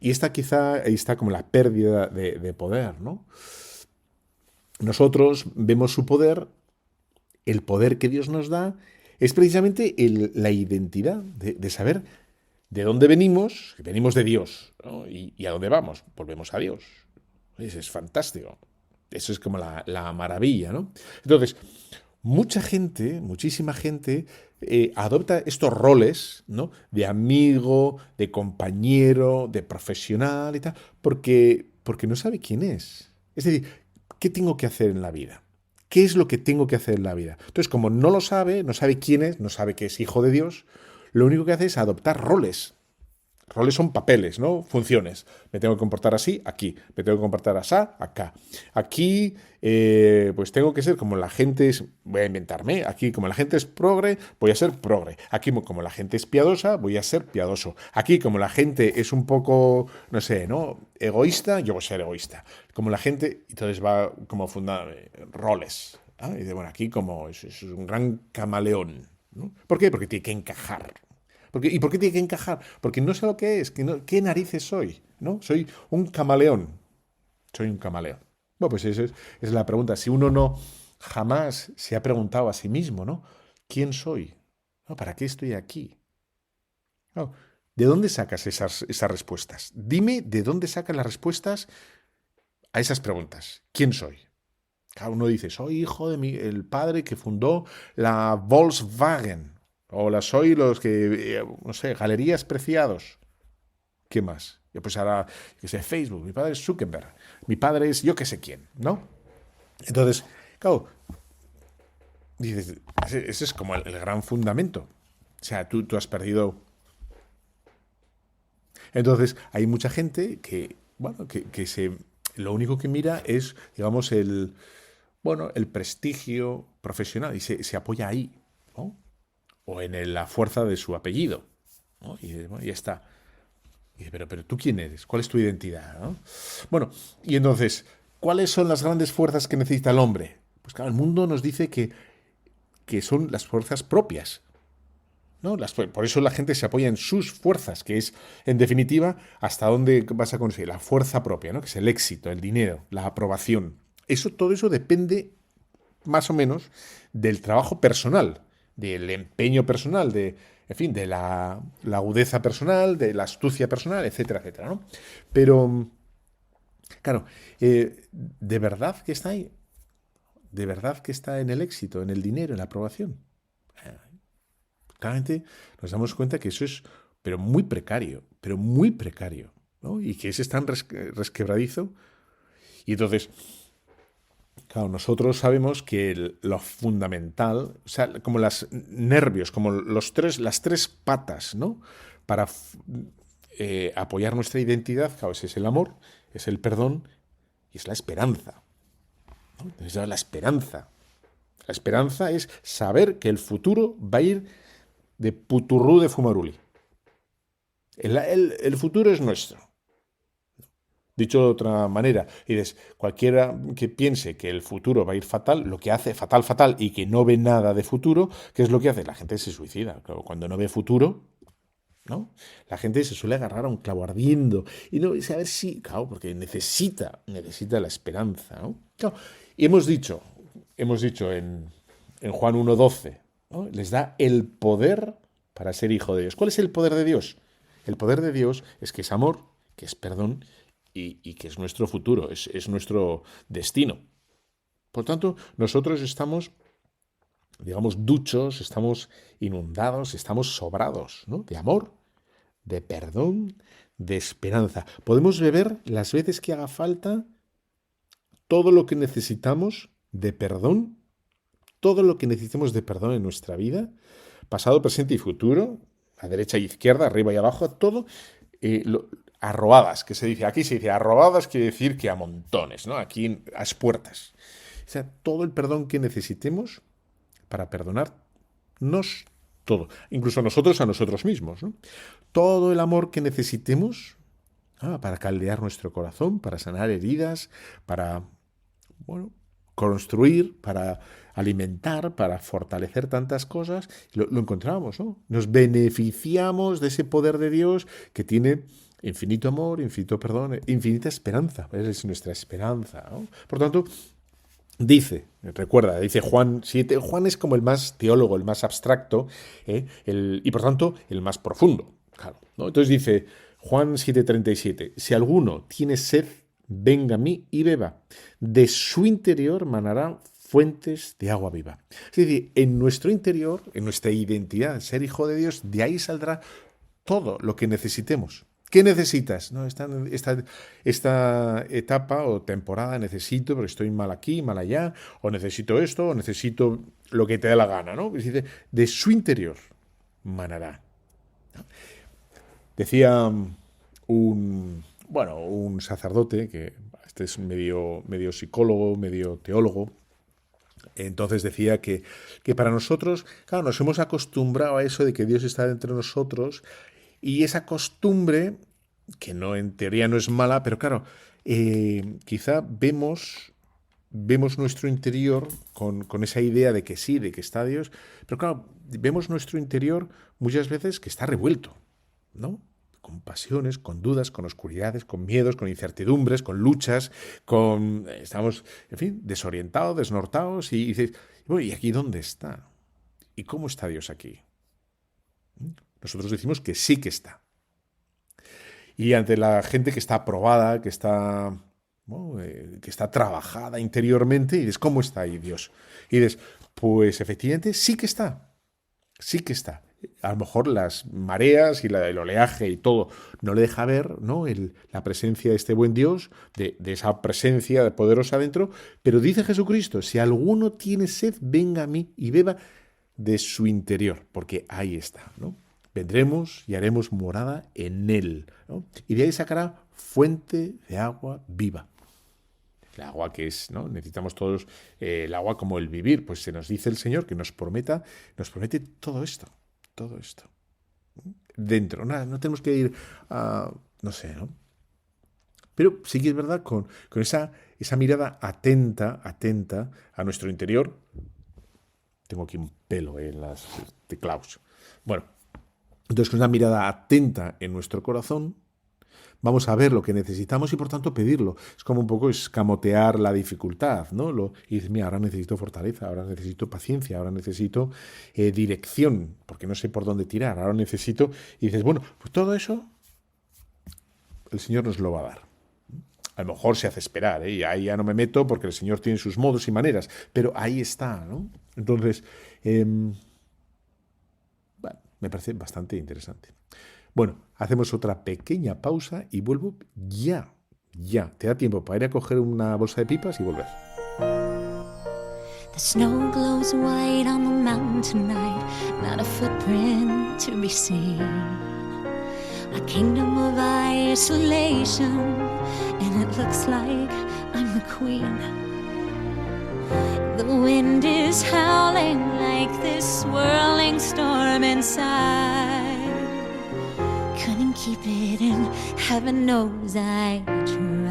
ahí está como la pérdida de poder, ¿no? Nosotros vemos su poder, el poder que Dios nos da, es precisamente la identidad de saber de dónde venimos de Dios, ¿no? Y a dónde vamos, volvemos a Dios. Eso es fantástico. Eso es como la maravilla, ¿no? Entonces, muchísima gente adopta estos roles, ¿no? De amigo, de compañero, de profesional y tal, porque no sabe quién es. Es decir, ¿qué tengo que hacer en la vida? ¿Qué es lo que tengo que hacer en la vida? Entonces, como no lo sabe, no sabe quién es, no sabe que es hijo de Dios, lo único que hace es adoptar roles. Roles son papeles, ¿no? Funciones. Me tengo que comportar así, aquí. Me tengo que comportar así, acá. Aquí, pues tengo que ser como la gente es... Voy a inventarme. Aquí, como la gente es progre, voy a ser progre. Aquí, como la gente es piadosa, voy a ser piadoso. Aquí, como la gente es un poco, no sé, ¿no? Egoísta, yo voy a ser egoísta. Como la gente... Entonces va como fundando roles. ¿Ah? Y dice, bueno, aquí como es un gran camaleón, ¿no? ¿Por qué? Porque tiene que encajar. ¿Y por qué tiene que encajar? Porque no sé lo que es, ¿qué narices soy? ¿No? Soy un camaleón. Soy un camaleón. Bueno, pues esa es la pregunta. Si uno no jamás se ha preguntado a sí mismo, ¿no? ¿Quién soy? ¿No? ¿Para qué estoy aquí? No. ¿De dónde sacas esas respuestas? Dime de dónde sacas las respuestas a esas preguntas. ¿Quién soy? Cada uno dice, soy hijo de el padre que fundó la Volkswagen. O soy los que, no sé, Galerías Preciados. ¿Qué más? Yo pues ahora, que sé, Facebook, mi padre es Zuckerberg, mi padre es yo que sé quién, ¿no? Entonces, claro, dices, ese es como el gran fundamento. O sea, tú has perdido... Entonces, hay mucha gente que, bueno, lo único que mira es, digamos, el prestigio profesional y se apoya ahí, ¿no? O en la fuerza de su apellido, ¿no? Y bueno, ya está. Y dice, pero ¿tú quién eres? ¿Cuál es tu identidad? ¿No? Bueno, y entonces, ¿cuáles son las grandes fuerzas que necesita el hombre? Pues claro, el mundo nos dice que son las fuerzas propias, ¿no? Por eso la gente se apoya en sus fuerzas, que es, en definitiva, hasta dónde vas a conseguir la fuerza propia, ¿no? Que es el éxito, el dinero, la aprobación. Todo eso depende, más o menos, del trabajo personal, del empeño personal, en fin, de la agudeza personal, de la astucia personal, etcétera, etcétera, ¿no? Pero, claro, ¿de verdad que está ahí? ¿De verdad que está en el éxito, en el dinero, en la aprobación? Claramente nos damos cuenta que eso es, pero muy precario, ¿no? Y que ese es tan resquebradizo. Y entonces... Claro, nosotros sabemos que lo fundamental, o sea, como los nervios, como las tres patas, ¿no? Para apoyar nuestra identidad, claro, ese es el amor, es el perdón y es la esperanza, ¿no? Entonces, la esperanza. La esperanza es saber que el futuro va a ir de puturrú de fumaruli. El futuro es nuestro. Dicho de otra manera, y dices, cualquiera que piense que el futuro va a ir fatal, lo que hace fatal, y que no ve nada de futuro, ¿qué es lo que hace? La gente se suicida. Claro, cuando no ve futuro, ¿no? La gente se suele agarrar a un clavo ardiendo. Y no saber si, claro, porque necesita la esperanza, ¿no? Claro, y hemos dicho en Juan 1:12, ¿no? Les da el poder para ser hijo de Dios. ¿Cuál es el poder de Dios? El poder de Dios es que es amor, que es perdón, y que es nuestro futuro, es nuestro destino. Por tanto, nosotros estamos, digamos, duchos, estamos inundados, estamos sobrados, ¿no? De amor, de perdón, de esperanza. Podemos beber las veces que haga falta todo lo que necesitamos de perdón, todo lo que necesitemos de perdón en nuestra vida, pasado, presente y futuro, a derecha y izquierda, arriba y abajo, todo... arrobadas, que se dice, aquí se dice arrobadas, quiere decir que a montones, ¿no? Aquí a espuertas. O sea, todo el perdón que necesitemos para perdonarnos todo, incluso nosotros a nosotros mismos, ¿no? Todo el amor que necesitemos para caldear nuestro corazón, para sanar heridas, para, bueno, construir, para alimentar, para fortalecer tantas cosas, lo encontramos, ¿no? Nos beneficiamos de ese poder de Dios que tiene infinito amor, infinito perdón, infinita esperanza. Es nuestra esperanza, ¿no? Por tanto, dice Juan 7, Juan es como el más teólogo, el más abstracto, y por tanto el más profundo, claro, ¿no? Entonces dice Juan 7:37, si alguno tiene sed, venga a mí y beba. De su interior manarán fuentes de agua viva. Es decir, en nuestro interior, en nuestra identidad, ser hijo de Dios, de ahí saldrá todo lo que necesitemos. ¿Qué necesitas? No, esta etapa o temporada necesito, porque estoy mal aquí, mal allá, o necesito esto, o necesito lo que te dé la gana, ¿no? Es decir, de su interior manará. Decía un sacerdote, que este es medio psicólogo, medio teólogo. Entonces decía que para nosotros, claro, nos hemos acostumbrado a eso de que Dios está entre nosotros, y esa costumbre, que no en teoría no es mala, pero claro, quizá vemos nuestro interior con esa idea de que sí, de que está Dios, pero claro, vemos nuestro interior muchas veces que está revuelto, ¿no? Con pasiones, con dudas, con oscuridades, con miedos, con incertidumbres, con luchas, estamos, en fin, desorientados, desnortados, y dices, bueno, ¿y aquí dónde está? ¿Y cómo está Dios aquí? Nosotros decimos que sí que está. Y ante la gente que está aprobada, que está trabajada interiormente, y dices, ¿cómo está ahí Dios? Y dices, pues efectivamente sí que está. Sí que está. A lo mejor las mareas y el oleaje y todo no le deja ver, ¿no? La presencia de este buen Dios, de esa presencia poderosa dentro, pero dice Jesucristo, si alguno tiene sed, venga a mí y beba de su interior, porque ahí está, ¿no? Vendremos y haremos morada en él, ¿no? Y de ahí sacará fuente de agua viva. El agua que es, ¿no? Necesitamos todos el agua como el vivir. Pues se nos dice el Señor que nos promete todo esto. Dentro. No tenemos que ir a, no sé, ¿no? Pero sí que es verdad con esa mirada atenta a nuestro interior. Tengo aquí un pelo en las teclados. Bueno, entonces con una mirada atenta en nuestro corazón, vamos a ver lo que necesitamos y por tanto pedirlo. Es como un poco escamotear la dificultad, ¿no? Y dices, mira, ahora necesito fortaleza, ahora necesito paciencia, ahora necesito dirección, porque no sé por dónde tirar, ahora necesito... Y dices, bueno, pues todo eso el Señor nos lo va a dar. A lo mejor se hace esperar, y ahí ya no me meto porque el Señor tiene sus modos y maneras, pero ahí está, ¿no? Entonces, me parece bastante interesante. Bueno, hacemos otra pequeña pausa y vuelvo ya. Te da tiempo para ir a coger una bolsa de pipas y volver. The snow glows white on the mountain tonight, not a footprint to be seen. A kingdom of isolation, and it looks like I'm the queen. The wind is howling like this swirling storm inside. Couldn't keep it in, heaven knows I tried.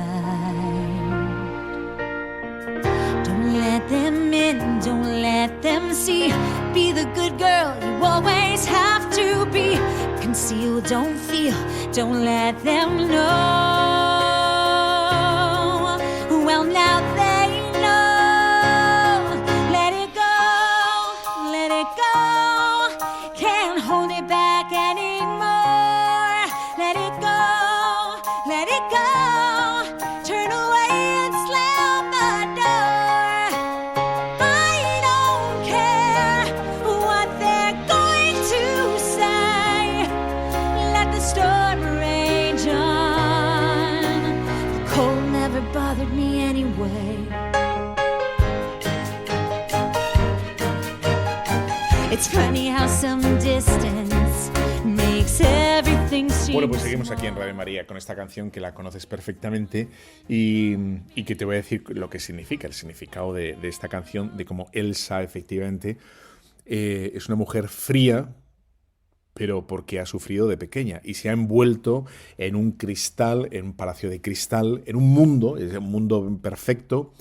Don't let them in, don't let them see. Be the good girl you always have to be. Conceal, don't feel, don't let them know. Well, now they know. Let it go. Can't hold it back anymore. Let it go. Turn away and slam the door. I don't care what they're going to say. Let the storm rage on. The cold never bothered me anyway. It's funny how some distance makes everything seem. Bueno, pues seguimos aquí en Radio María con esta canción que la conoces perfectamente y que te voy a decir lo que significa, el significado de esta canción, de cómo Elsa efectivamente es una mujer fría, pero porque ha sufrido de pequeña y se ha envuelto en un cristal, en un palacio de cristal, en un mundo perfecto,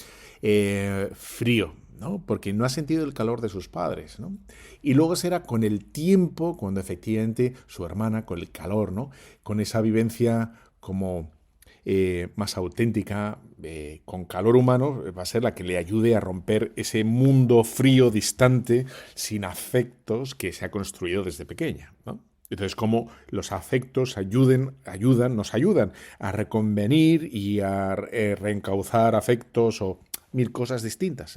frío, ¿no? Porque no ha sentido el calor de sus padres, ¿no? Y luego será con el tiempo, cuando efectivamente su hermana, con el calor, ¿no? Con esa vivencia como más auténtica, con calor humano, va a ser la que le ayude a romper ese mundo frío, distante, sin afectos que se ha construido desde pequeña, ¿no? Entonces, como los afectos nos ayudan a reconvenir y a reencauzar afectos o 1000 cosas distintas.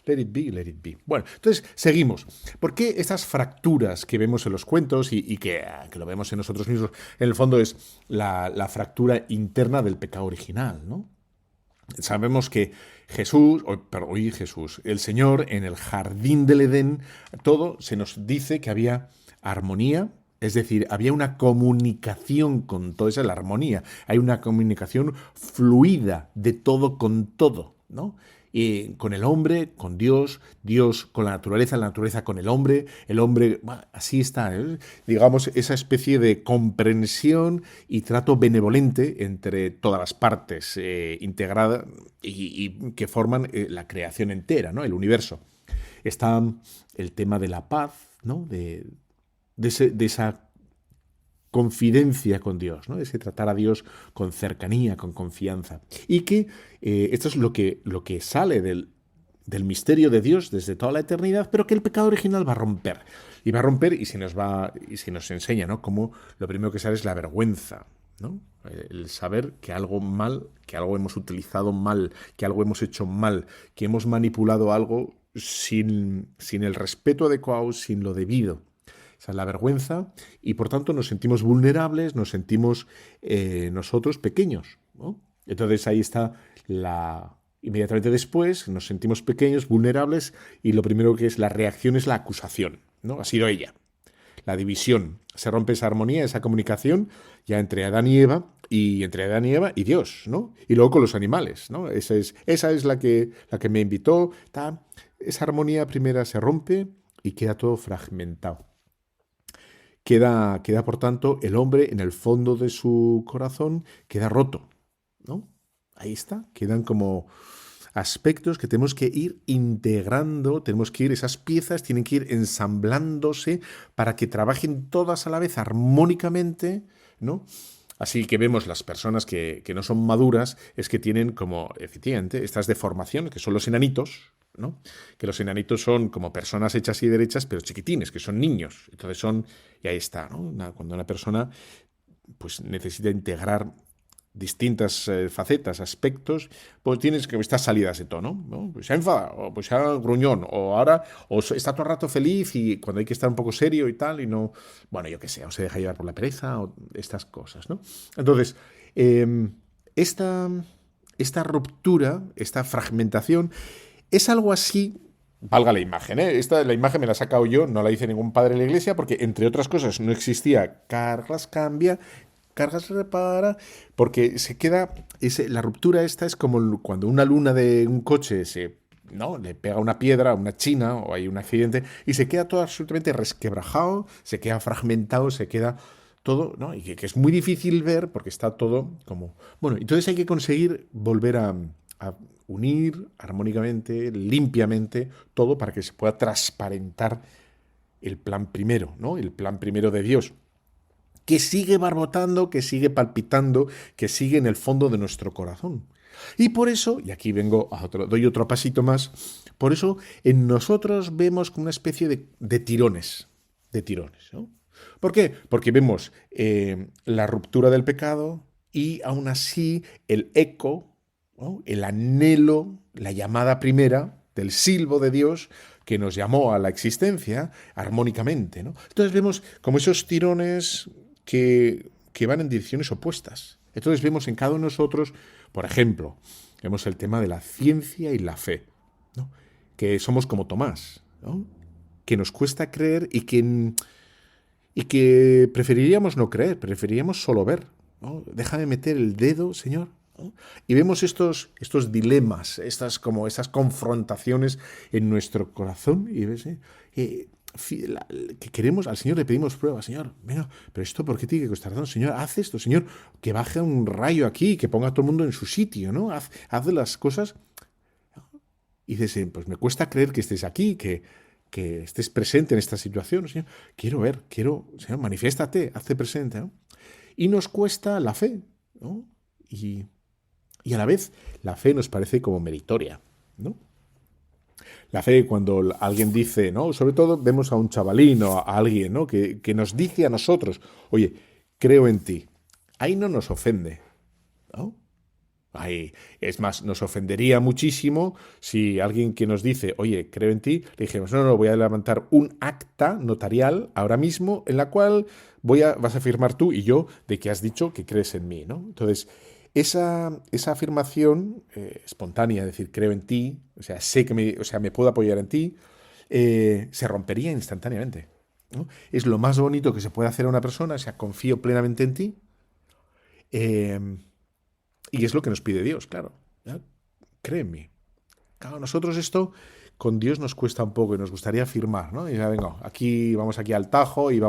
Let it be, let it be. Bueno, entonces seguimos. ¿Por qué estas fracturas que vemos en los cuentos y que lo vemos en nosotros mismos, en el fondo es la fractura interna del pecado original, ¿no? Sabemos que el Señor en el jardín del Edén, todo se nos dice que había armonía, es decir, había una comunicación con todo, esa es la armonía, hay una comunicación fluida de todo con todo, ¿no? Y con el hombre, con Dios, Dios con la naturaleza con el hombre, bueno, así está, digamos, esa especie de comprensión y trato benevolente entre todas las partes integradas y que forman la creación entera, ¿no? El universo. Está el tema de la paz, ¿no? De esa confidencia con Dios, ¿no? Ese tratar a Dios con cercanía, con confianza. Y que esto es lo que sale del misterio de Dios desde toda la eternidad, pero que el pecado original va a romper. Y va a romper y se nos enseña, ¿no? Como lo primero que sale es la vergüenza, ¿no? El saber que algo mal, que algo hemos utilizado mal, que algo hemos hecho mal, que hemos manipulado algo sin el respeto adecuado, sin lo debido. Esa es la vergüenza y por tanto nos sentimos vulnerables, nos sentimos nosotros pequeños, ¿no? Entonces ahí está inmediatamente después nos sentimos pequeños, vulnerables y lo primero que es la reacción es la acusación, ¿no? Ha sido ella. La división, se rompe esa armonía, esa comunicación ya entre Adán y Eva y entre Adán y Eva y Dios, ¿no? Y luego con los animales, ¿no? Esa es la que me invitó. Esa armonía primera se rompe y queda todo fragmentado. Queda, por tanto, el hombre en el fondo de su corazón queda roto, ¿no? Ahí está, quedan como aspectos que tenemos que ir integrando, esas piezas tienen que ir ensamblándose para que trabajen todas a la vez armónicamente, ¿no? Así que vemos las personas que no son maduras, es que tienen como, efectivamente, estas deformaciones, que son los enanitos, ¿no? Que los enanitos son como personas hechas y derechas, pero chiquitines, que son niños. Entonces y ahí está, ¿no? Cuando una persona pues necesita integrar distintas facetas, aspectos, pues tienes que estas salidas de tono, ¿no? Pues se ha enfadado, o pues se ha gruñón, o está todo el rato feliz y cuando hay que estar un poco serio y tal, y no, bueno, yo qué sé, o se deja llevar por la pereza, o estas cosas, ¿no? Entonces, esta ruptura, esta fragmentación, es algo así, valga la imagen, la imagen me la he sacado yo, no la hice ningún padre de la iglesia, porque entre otras cosas no existía cargas cambia, cargas repara, porque se queda, la ruptura esta es como cuando una luna de un coche le pega una piedra, una china, o hay un accidente, y se queda todo absolutamente resquebrajado, se queda fragmentado, se queda todo, ¿no? Y que es muy difícil ver porque está todo como... Bueno, entonces hay que conseguir volver a unir armónicamente, limpiamente, todo para que se pueda transparentar el plan primero, ¿no? El plan primero de Dios, que sigue barbotando, que sigue palpitando, que sigue en el fondo de nuestro corazón. Y por eso, y aquí doy otro pasito más, por eso en nosotros vemos como una especie de tirones, ¿no? ¿Por qué? Porque vemos la ruptura del pecado y aún así el eco, ¿no? El anhelo, la llamada primera del silbo de Dios que nos llamó a la existencia armónicamente, ¿no? Entonces vemos como esos tirones que van en direcciones opuestas. Entonces vemos en cada uno de nosotros, por ejemplo, vemos el tema de la ciencia y la fe, ¿no? Que somos como Tomás, ¿no? Que nos cuesta creer y que preferiríamos no creer, preferiríamos solo ver, ¿no? Déjame meter el dedo, Señor, ¿no? Y vemos estos dilemas, esas confrontaciones en nuestro corazón y ves, que queremos, al Señor le pedimos pruebas, Señor, venga, pero esto ¿por qué tiene que costar tanto? Señor, haz esto, Señor, que baje un rayo aquí, que ponga a todo el mundo en su sitio, ¿no? Haz las cosas. Y dices, pues me cuesta creer que estés aquí, que estés presente en esta situación, Señor. Quiero ver, Señor, manifiéstate, hazte presente, ¿no? Y nos cuesta la fe, ¿no? Y a la vez la fe nos parece como meritoria, ¿no? La fe, cuando alguien dice, ¿no? Sobre todo vemos a un chavalín o a alguien, ¿no? Que nos dice a nosotros, oye, creo en ti. Ahí no nos ofende, ¿no? Ay, es más, nos ofendería muchísimo si alguien que nos dice, oye, creo en ti, le dijéramos, no, voy a levantar un acta notarial ahora mismo en la cual vas a firmar tú y yo de que has dicho que crees en mí, ¿no? Entonces, esa afirmación espontánea, es decir, creo en ti, o sea, sé que me puedo apoyar en ti, se rompería instantáneamente, ¿no? Es lo más bonito que se puede hacer a una persona, o sea, confío plenamente en ti, y es lo que nos pide Dios, claro, ¿ya? Cree en mí. Claro, nosotros esto con Dios nos cuesta un poco y nos gustaría afirmar, ¿no? Y ya, venga, vamos aquí al tajo y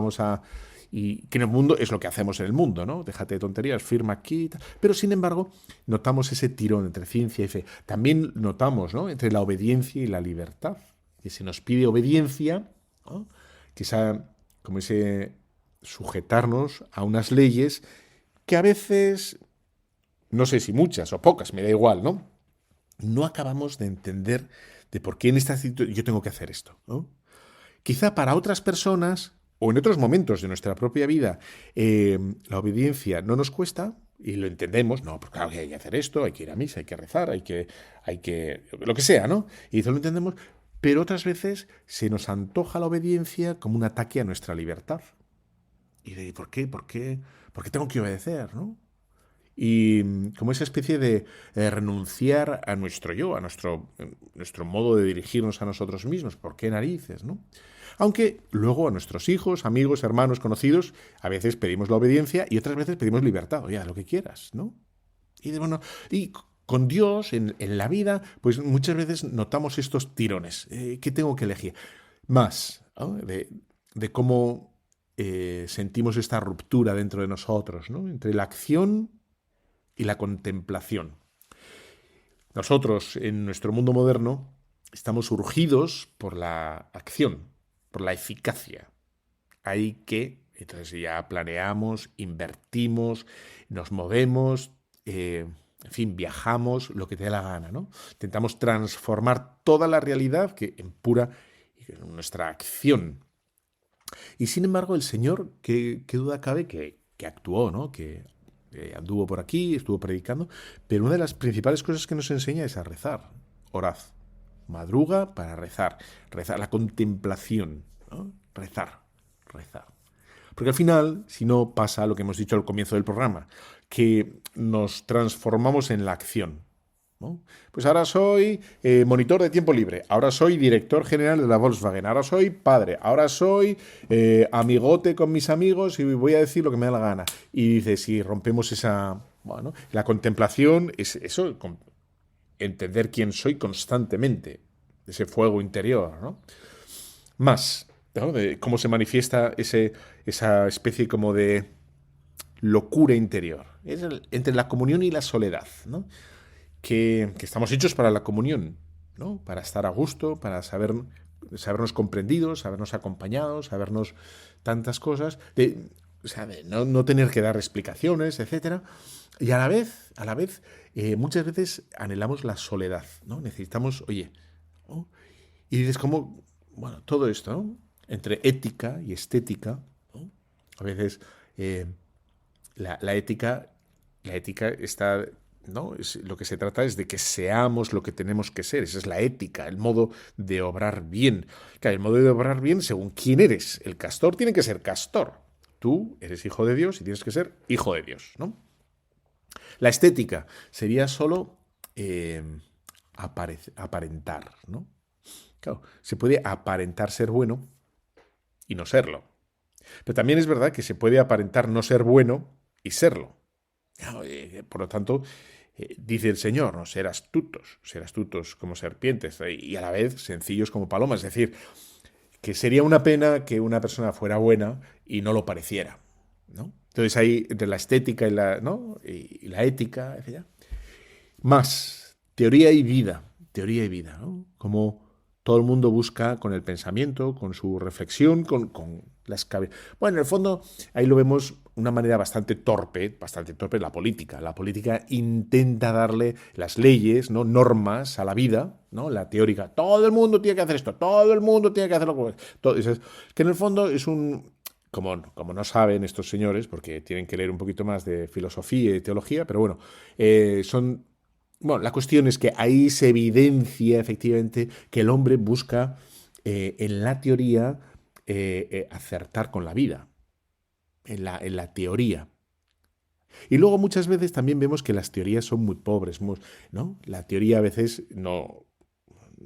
y que en el mundo es lo que hacemos en el mundo, ¿no? Déjate de tonterías, firma aquí. Pero sin embargo, notamos ese tirón entre ciencia y fe. También notamos, ¿no?, entre la obediencia y la libertad. Que se nos pide obediencia, ¿no?, como ese sujetarnos a unas leyes que a veces, no sé si muchas o pocas, me da igual, ¿no? No acabamos de entender de por qué en esta situación yo tengo que hacer esto, ¿no? Quizá para otras personas o en otros momentos de nuestra propia vida la obediencia no nos cuesta y lo entendemos, no, porque claro que hay que hacer esto, hay que ir a misa, hay que rezar, hay que lo que sea, ¿no? Y eso lo entendemos, pero otras veces se nos antoja la obediencia como un ataque a nuestra libertad. Y de ¿por qué tengo que obedecer, no? Y como esa especie de renunciar a nuestro yo, a nuestro modo de dirigirnos a nosotros mismos. ¿Por qué narices, no? Aunque luego a nuestros hijos, amigos, hermanos, conocidos, a veces pedimos la obediencia y otras veces pedimos libertad. Oye, haz lo que quieras, ¿no? Y con Dios en la vida, pues muchas veces notamos estos tirones. ¿Qué tengo que elegir? Más, ¿no?, de cómo sentimos esta ruptura dentro de nosotros, ¿no?, entre la acción y la contemplación. Nosotros, en nuestro mundo moderno, estamos urgidos por la acción, por la eficacia. Entonces ya planeamos, invertimos, nos movemos, en fin, viajamos, lo que te dé la gana, ¿no? Intentamos transformar toda la realidad en nuestra acción. Y sin embargo, el Señor, qué duda cabe, que actuó, ¿no?, que anduvo por aquí, estuvo predicando, pero una de las principales cosas que nos enseña es a rezar. Orad, madruga para rezar, la contemplación, ¿no? Rezar. Porque al final, si no, pasa lo que hemos dicho al comienzo del programa, que nos transformamos en la acción, ¿no? Pues ahora soy monitor de tiempo libre, ahora soy director general de la Volkswagen, ahora soy padre, ahora soy amigote con mis amigos y voy a decir lo que me da la gana. Y dices, si rompemos la contemplación es eso, entender quién soy constantemente, ese fuego interior, ¿no? Más, ¿no?, de cómo se manifiesta esa especie como de locura interior. Es entre la comunión y la soledad, ¿no? Que estamos hechos para la comunión, ¿no?, para estar a gusto, para sabernos comprendidos, sabernos acompañados, sabernos tantas cosas, de no tener que dar explicaciones, etcétera. Y a la vez, muchas veces anhelamos la soledad, ¿no? Necesitamos, oye, ¿no? Y dices, ¿cómo? Bueno, todo esto, ¿no?, entre ética y estética, ¿no? A veces la ética está, ¿no?, lo que se trata es de que seamos lo que tenemos que ser. Esa es la ética, el modo de obrar bien. Claro, el modo de obrar bien según quién eres. El castor tiene que ser castor. Tú eres hijo de Dios y tienes que ser hijo de Dios, ¿no? La estética sería solo aparentar, ¿no? Claro, se puede aparentar ser bueno y no serlo. Pero también es verdad que se puede aparentar no ser bueno y serlo. Por lo tanto, dice el Señor, ¿no?, ser astutos como serpientes y a la vez sencillos como palomas. Es decir, que sería una pena que una persona fuera buena y no lo pareciera, ¿no? Entonces hay entre la estética y la ética, etc. Más teoría y vida, ¿no? Como todo el mundo busca con el pensamiento, con su reflexión, con las cabezas. Bueno, en el fondo, ahí lo vemos una manera bastante torpe la política. La política intenta darle las leyes, ¿no?, normas a la vida, ¿no? La teórica, todo el mundo tiene que hacer esto, todo el mundo tiene que hacerlo. Que en el fondo es como no saben estos señores, porque tienen que leer un poquito más de filosofía y teología, pero bueno, son Bueno, la cuestión es que ahí se evidencia efectivamente que el hombre busca en la teoría acertar con la vida, en la teoría. Y luego muchas veces también vemos que las teorías son muy pobres, ¿no? La teoría a veces no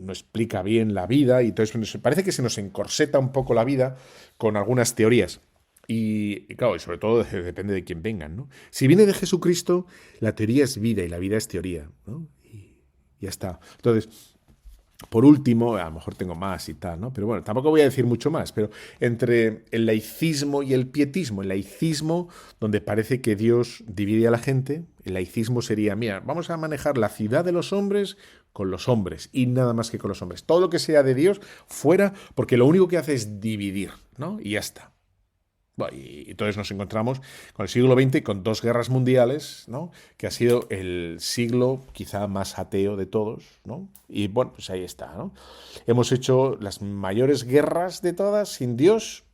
explica bien la vida y entonces parece que se nos encorseta un poco la vida con algunas teorías. Y claro, y sobre todo depende de quién vengan, ¿no? Si viene de Jesucristo, la teoría es vida y la vida es teoría, ¿no? Y ya está. Entonces, por último, a lo mejor tengo más y tal, ¿no? Pero bueno, tampoco voy a decir mucho más, pero entre el laicismo y el pietismo, el laicismo, donde parece que Dios divide a la gente, el laicismo sería, mira, vamos a manejar la ciudad de los hombres con los hombres y nada más que con los hombres. Todo lo que sea de Dios, fuera, porque lo único que hace es dividir, ¿no? Y ya está. Bueno, y entonces nos encontramos con el siglo XX con 2 guerras mundiales, ¿no? Que ha sido el siglo quizá más ateo de todos, ¿no? Y bueno, pues ahí está, ¿no? Hemos hecho las mayores guerras de todas sin Dios,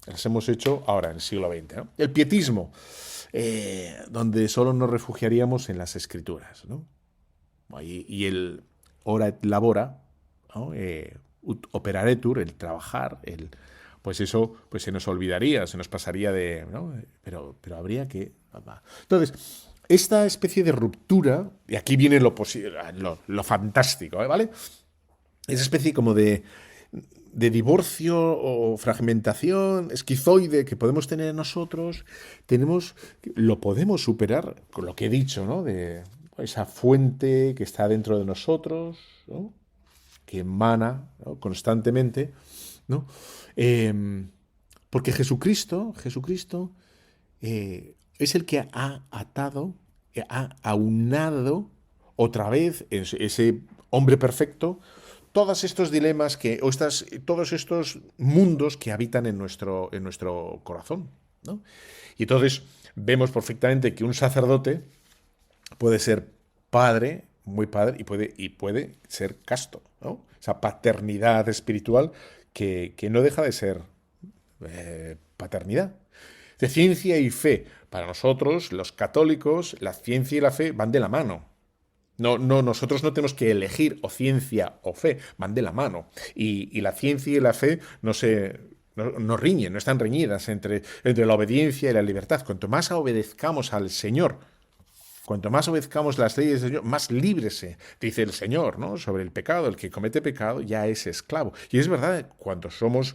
las hemos hecho ahora en el siglo XX, ¿no? El pietismo, donde solo nos refugiaríamos en las escrituras, ¿no? Y el ora et labora, ¿no? Operaretur, el trabajar, pues eso pues se nos olvidaría, se nos pasaría de, ¿no? Pero habría que... Entonces, esta especie de ruptura, y aquí viene lo fantástico, ¿vale? Esa especie como de divorcio o fragmentación esquizoide que podemos tener nosotros, lo podemos superar con lo que he dicho, ¿no? De esa fuente que está dentro de nosotros, ¿no? Que emana, ¿no? Constantemente, ¿no? Porque Jesucristo es el que ha atado, ha aunado otra vez ese hombre perfecto, todos estos dilemas todos estos mundos que habitan en nuestro corazón, ¿no? Y entonces vemos perfectamente que un sacerdote puede ser padre, muy padre, y puede ser casto, ¿no? Esa paternidad espiritual que no deja de ser paternidad. De ciencia y fe. Para nosotros, los católicos, la ciencia y la fe van de la mano. No, nosotros no tenemos que elegir o ciencia o fe, van de la mano. Y la ciencia y la fe no riñen, no están reñidas entre la obediencia y la libertad. Cuanto más obedezcamos al Señor, cuanto más obedezcamos las leyes del Señor, más libre dice el Señor, ¿no? Sobre el pecado. El que comete pecado ya es esclavo. Y es verdad, cuando somos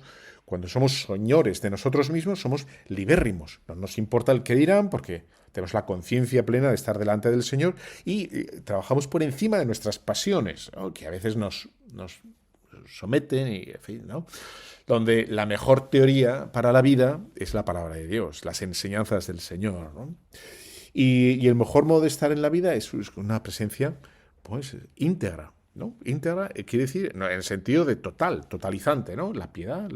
señores de nosotros mismos, somos libérrimos. No nos importa el que dirán, porque tenemos la conciencia plena de estar delante del Señor y trabajamos por encima de nuestras pasiones, ¿no? Que a veces nos someten, y, en fin, ¿no? Donde la mejor teoría para la vida es la palabra de Dios, las enseñanzas del Señor, ¿no? Y el mejor modo de estar en la vida es una presencia, pues, íntegra, ¿no? Íntegra quiere decir, no, en el sentido de totalizante, ¿no? La piedad,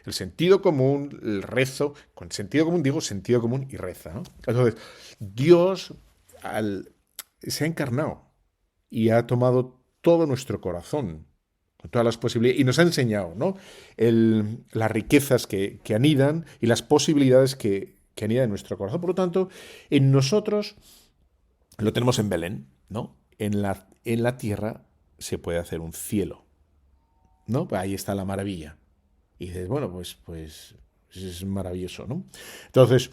el sentido común, el rezo. Con sentido común digo sentido común y reza, ¿no? Entonces, Dios se ha encarnado y ha tomado todo nuestro corazón, con todas las posibilidades, y nos ha enseñado, ¿no? Las riquezas que anidan y las posibilidades que anidan en nuestro corazón. Por lo tanto, en nosotros lo tenemos en Belén, ¿no? En la tierra se puede hacer un cielo, ¿no? Ahí está la maravilla. Y dices, bueno, pues es maravilloso, ¿no? Entonces,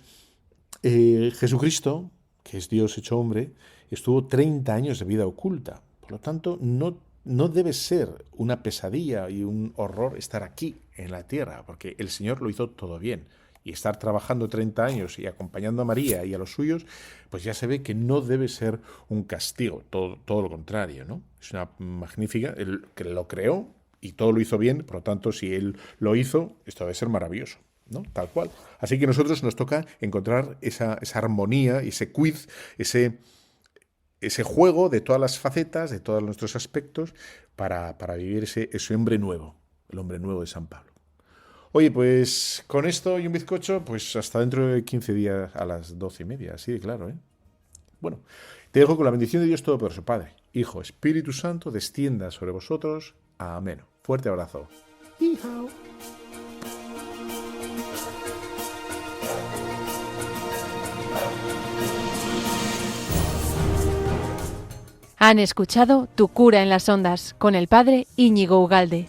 Jesucristo, que es Dios hecho hombre, estuvo 30 años de vida oculta. Por lo tanto, no debe ser una pesadilla y un horror estar aquí en la tierra, porque el Señor lo hizo todo bien. Y estar trabajando 30 años y acompañando a María y a los suyos, pues ya se ve que no debe ser un castigo, todo lo contrario, ¿no? Es una magnífica, él que lo creó y todo lo hizo bien, por lo tanto, si él lo hizo, esto debe ser maravilloso, ¿no? Tal cual. Así que a nosotros nos toca encontrar esa armonía, ese quiz, ese juego de todas las facetas, de todos nuestros aspectos, para vivir ese hombre nuevo, el hombre nuevo de San Pablo. Oye, pues con esto y un bizcocho, pues hasta dentro de 15 días a las 12:30, así de claro, ¿eh? Bueno, te dejo con la bendición de Dios Todopoderoso, Padre, Hijo, Espíritu Santo, descienda sobre vosotros. Amén. Fuerte abrazo. ¡Hijao! Han escuchado Tu cura en las ondas con el padre Íñigo Ugalde.